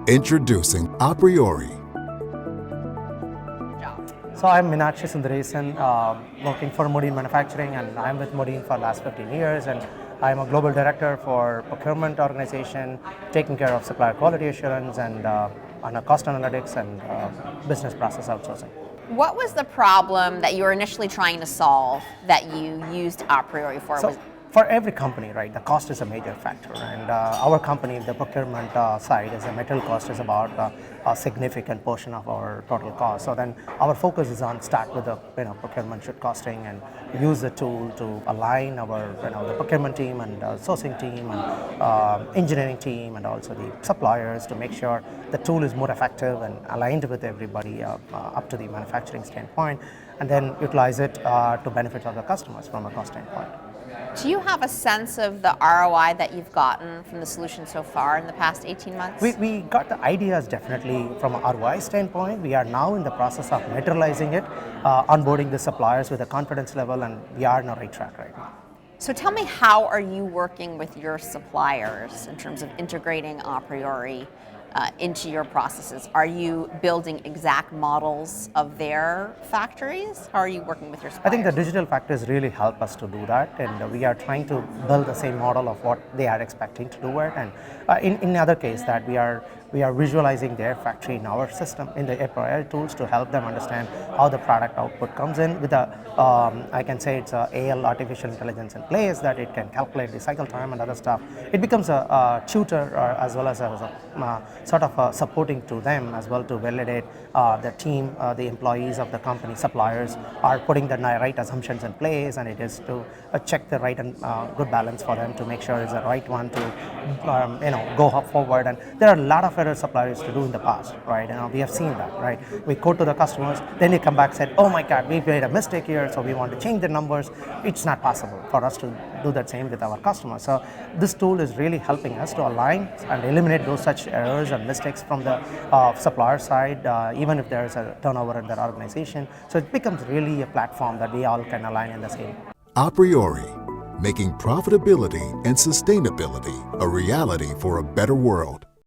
Introducing aPriori. So I'm Meenakshi Sundaresan, working for Modine Manufacturing, and I'm with Modine for the last 15 years, and I'm a global director for Procurement organization, taking care of supplier quality assurance and on cost analytics and business process outsourcing. What was the problem that you were initially trying to solve that you used aPriori for? So for every company, right, the cost is a major factor, and our company, the procurement side, is a material cost is about a significant portion of our total cost. So then our focus is on start with the procurement should costing and use the tool to align our the procurement team and sourcing team and engineering team and also the suppliers to make sure the tool is more effective and aligned with everybody up to the manufacturing standpoint, and then utilize it to benefit of the customers from a cost standpoint. Do you have a sense of the ROI that you've gotten from the solution so far in the past 18 months? We got the ideas definitely from an ROI standpoint. We are now in the process of materializing it, onboarding the suppliers with a confidence level, and we are on the right track right now. So tell me, how are you working with your suppliers in terms of integrating aPriori into your processes? Are you building exact models of their factories? How are you working with your suppliers? I think the digital factories really help us to do that, and we are trying to build the same model of what they are expecting to do it. And in other case, that we are visualizing their factory in our system in the aPriori tools to help them understand how the product output comes in with a I can say it's a AL artificial intelligence in place that it can calculate the cycle time and other stuff. It becomes a tutor as well as a sort of supporting to them as well to validate the team, the employees of the company, suppliers are putting the right assumptions in place, and it is to check the right and good balance for them to make sure it's the right one to go forward. And there are a lot of other suppliers to do in the past, right? We have seen that, right? We go to the customers, then they come back and said, oh my God, we made a mistake here, so we want to change the numbers. It's not possible for us to do that same with our customers. So this tool is really helping us to align and eliminate those such errors and mistakes from the supplier side, even if there is a turnover in their organization. So it becomes really a platform that we all can align in the same. aPriori, making profitability and sustainability a reality for a better world.